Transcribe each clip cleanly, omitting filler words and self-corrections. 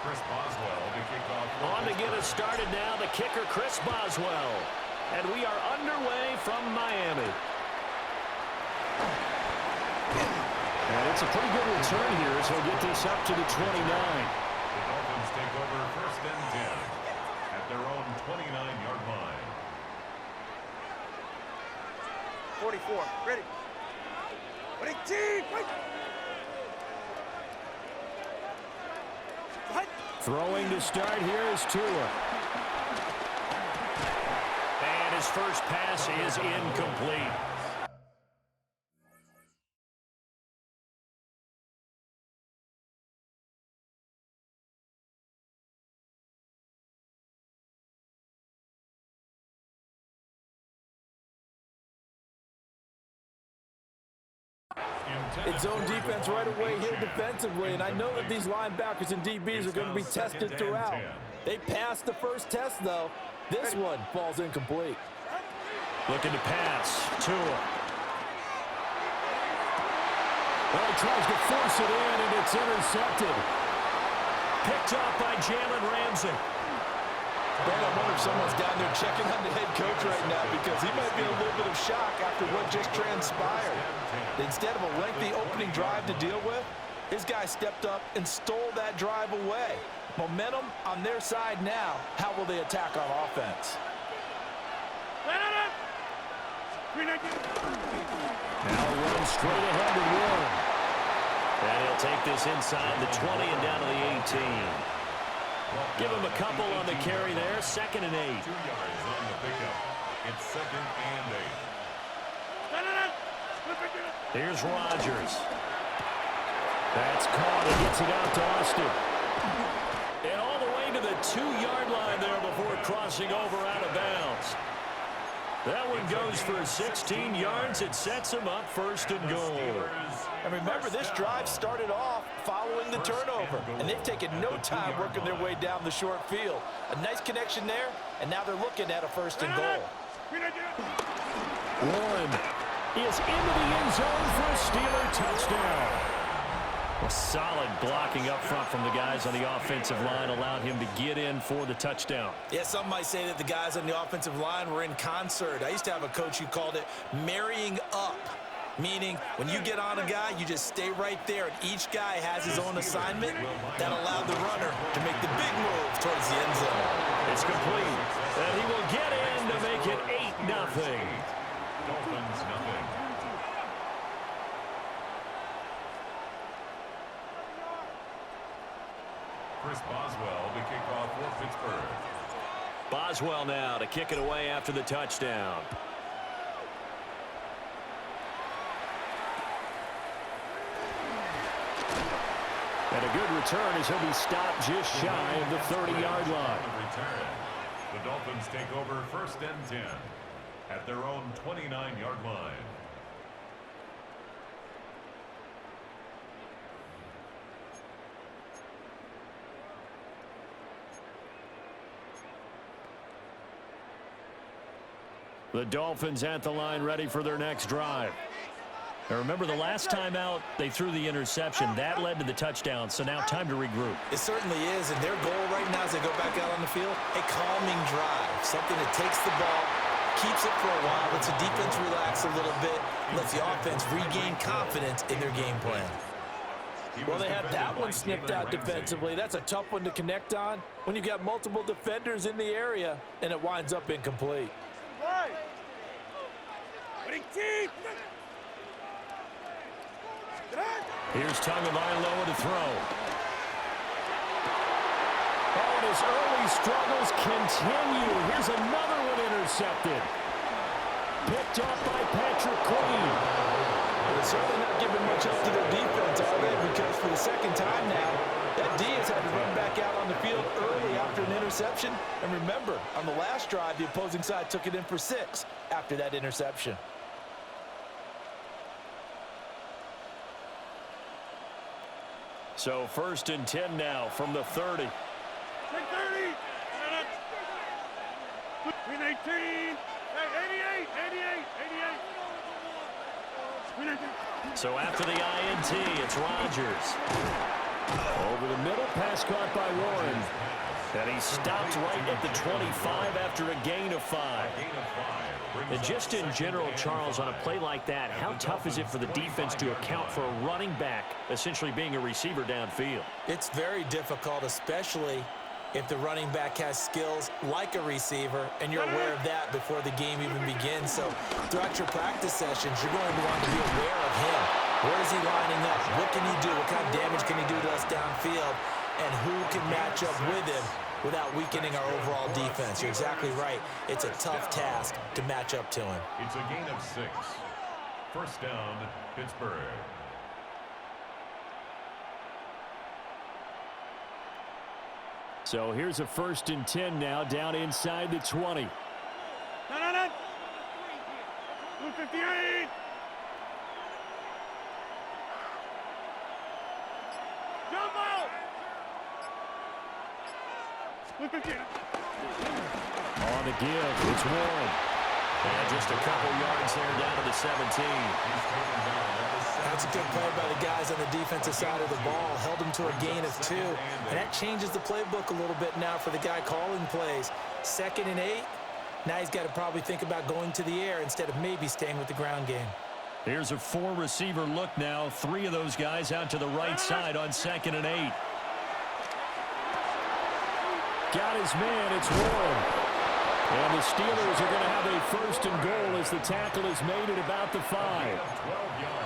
On to get us started now, the kicker, Chris Boswell. And we are underway from Miami. And it's a pretty good return here as he'll get this up to the 29. The Dolphins take over 1st and 10 at their own 29-yard line. 44, ready. 18, wait. Throwing to start here is Tua. And his first pass is incomplete. It's zone defense right away here defensively, and I know that these linebackers and DBs are going to be tested throughout. They passed the first test, though. This one falls incomplete. Looking to pass. Tua. Well, he tries to force it in, and it's intercepted. Picked off by Jalen Ramsey. Ben, I wonder if someone's down there checking on the head coach right now because he might be in a little bit of shock after what just transpired. Instead of a lengthy opening drive to deal with, his guy stepped up and stole that drive away. Momentum on their side now. How will they attack on offense? Now run straight ahead to Warren. And he'll take this inside the 20 and down to the 18. Give him a couple on the carry there. 2nd and 8. 2 yards on the pickup. It's 2nd and 8. Here's Rodgers. That's caught and gets it out to Austin. And all the way to the 2-yard line there before crossing over out of bounds. That one goes for 16 yards. It sets him up 1st and goal. And remember, this drive started off following the turnover, and they've taken no time working their way down the short field. A nice connection there, and now they're looking at a 1st and goal. Warren is into the end zone for a Steeler touchdown. A solid blocking up front from the guys on the offensive line allowed him to get in for the touchdown. Yeah, some might say that the guys on the offensive line were in concert. I used to have a coach who called it marrying up, meaning when you get on a guy, you just stay right there, and each guy has his own assignment. That allowed the runner to make the big move towards the end zone. It's complete, and he will get in to make it 8-0. Dolphins nothing. Chris Boswell to kick off for Pittsburgh. Boswell now to kick it away after the touchdown. And a good return as he'll be stopped just shy of the 30-yard line. The Dolphins take over 1st and 10 at their own 29-yard line. The Dolphins at the line ready for their next drive. Now remember, the last time out, they threw the interception. That led to the touchdown, so now time to regroup. It certainly is, and their goal right now as they go back out on the field, a calming drive, something that takes the ball, keeps it for a while, lets the defense relax a little bit, lets the offense regain confidence in their game plan. Well, they had that one snipped out defensively. That's a tough one to connect on when you got multiple defenders in the area, and it winds up incomplete. Here's Tagovailoa to throw. Oh, and his early struggles continue. Here's another one intercepted. Picked off by Patrick Queen. They're certainly not giving much up to their defense, are they? Because for the 2nd time now, that D has had to run back out on the field early after an interception. And remember, on the last drive, the opposing side took it in for 6 after that interception. So 1st and 10 now from the 30. 30. 18. 88. 88. So after the INT, it's Rodgers. Over the middle, pass caught by Warren. And he stopped right at the 25 after a gain of 5. And just in general, Charles, on a play like that, how tough is it for the defense to account for a running back essentially being a receiver downfield? It's very difficult, especially if the running back has skills like a receiver, and you're aware of that before the game even begins. So throughout your practice sessions, you're going to want to be aware of him. Where is he lining up? What can he do? What kind of damage can he do to us downfield? And who can match up with him without weakening our overall defense? You're exactly right. It's a tough task to match up to him. It's a gain of 6. First down, Pittsburgh. So here's a 1st and 10 now, down inside the 20. No. 258. Jump out. 258. On the give, it's Warren. And just a couple yards there down to the 17. That's a good play by the guys on the defensive side of the ball. Held him to a gain of 2. And that changes the playbook a little bit now for the guy calling plays. 2nd and 8. Now he's got to probably think about going to the air instead of maybe staying with the ground game. Here's a 4-receiver look now. 3 of those guys out to the right side on 2nd and 8. Got his man. It's Warren. And the Steelers are going to have a 1st and goal as the tackle is made at about the 5.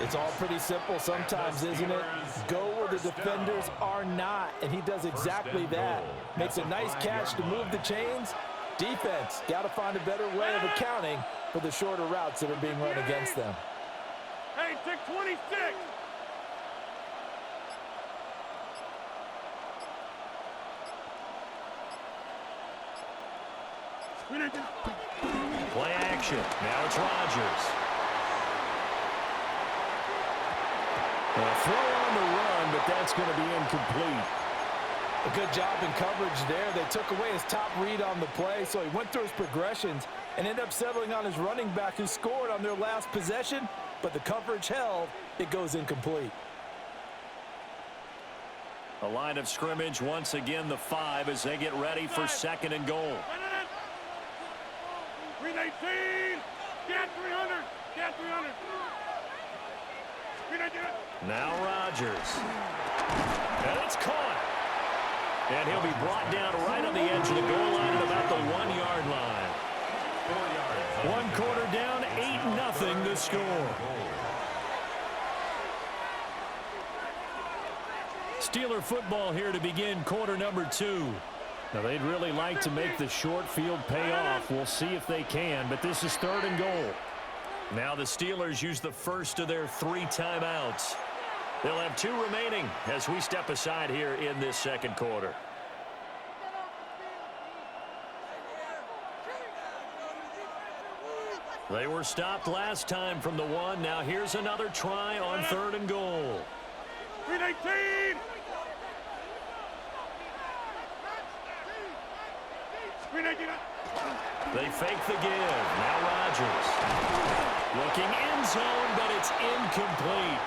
It's all pretty simple sometimes, isn't it? Go where the defenders are not, and he does exactly that. Makes a nice catch to move the chains. Defense, got to find a better way of accounting for the shorter routes that are being run against them. Hey, take 26. Play action. Now it's Rodgers. A throw on the run, but that's going to be incomplete. A good job in coverage there. They took away his top read on the play, so he went through his progressions and ended up settling on his running back who scored on their last possession, but the coverage held. It goes incomplete. A line of scrimmage once again, the 5 as they get ready for 2nd and goal. 319. Get 300. Get 300. Now Rodgers. And it's caught. And he'll be brought down right on the edge of the goal line at about the 1-yard line. 1 quarter down, 8-0 the score. Steeler football here to begin quarter number 2. Now they'd really like to make the short field pay off. We'll see if they can, but this is 3rd and goal. Now the Steelers use the first of their 3 timeouts. They'll have 2 remaining as we step aside here in this 2nd quarter. They were stopped last time from the 1. Now here's another try on 3rd and goal. 319. 319. They fake the give. Now Rodgers. Looking end zone, but it's incomplete.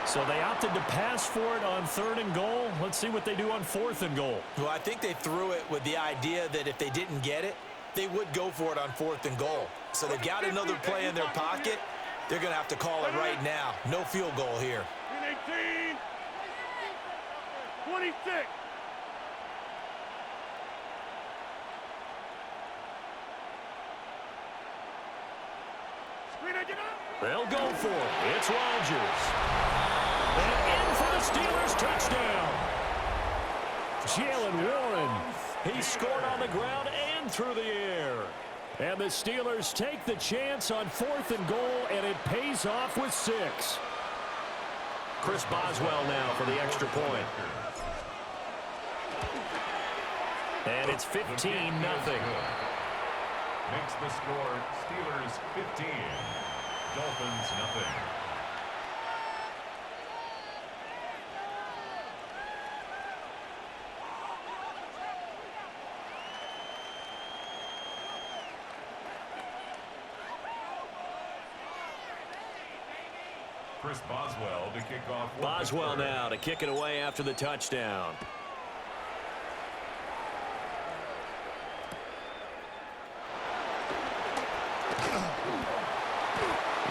So they opted to pass for it on 3rd and goal. Let's see what they do on 4th and goal. Well, I think they threw it with the idea that if they didn't get it, they would go for it on 4th and goal. So they've got another play in their pocket. They're going to have to call it right now. No field goal here. 319. 26. They'll go for it. It's Rodgers. And in for the Steelers touchdown. Jalen Warren. He scored on the ground and through the air. And the Steelers take the chance on 4th and goal, and it pays off with 6. Chris Boswell now for the extra point. And it's 15-0. Makes the score Steelers 15. Dolphins nothing. Chris Boswell to kick off. Boswell now to kick it away after the touchdown.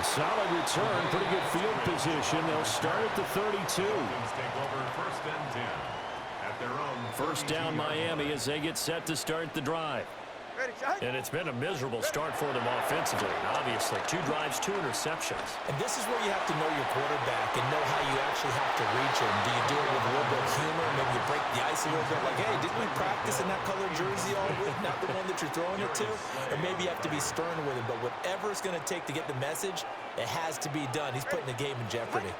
Solid return, pretty good field position. They'll start at the 32. Take over first and 10 at their own. First down Miami as they get set to start the drive. And it's been a miserable start for them offensively. Obviously, 2 drives, 2 interceptions. And this is where you have to know your quarterback and know how you actually have to reach him. Do you do it with a little bit of humor? Maybe you break the ice a little bit. Like, hey, didn't we practice in that colored jersey all week? Not the one that you're throwing it to? Or maybe you have to be stern with him. But whatever it's going to take to get the message, it has to be done. He's putting the game in jeopardy.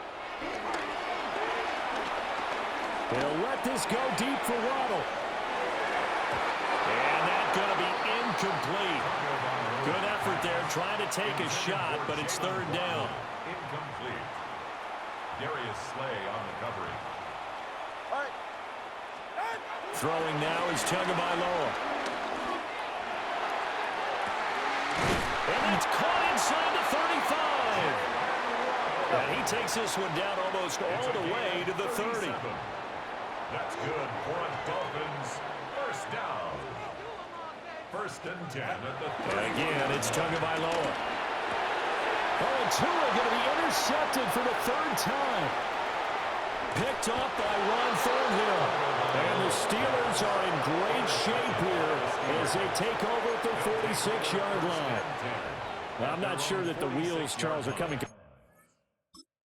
They'll let this go deep for Waddle. And that's going to be incomplete. Good effort there, trying to take a shot, but it's third down. Incomplete. Darius Slay on the coverage. Throwing now is Tagovailoa. And it's caught inside the 35. And he takes this one down almost all the way to the 30. That's good for a Dolphins first down. First and 10 at the 30. Again, it's Tagovailoa. Oh, and Tua going to be intercepted for the 3rd time. Picked up by Ron Thornhill. And the Steelers are in great shape here as they take over at the 46-yard line. Well, I'm not sure that the wheels, Charles, are coming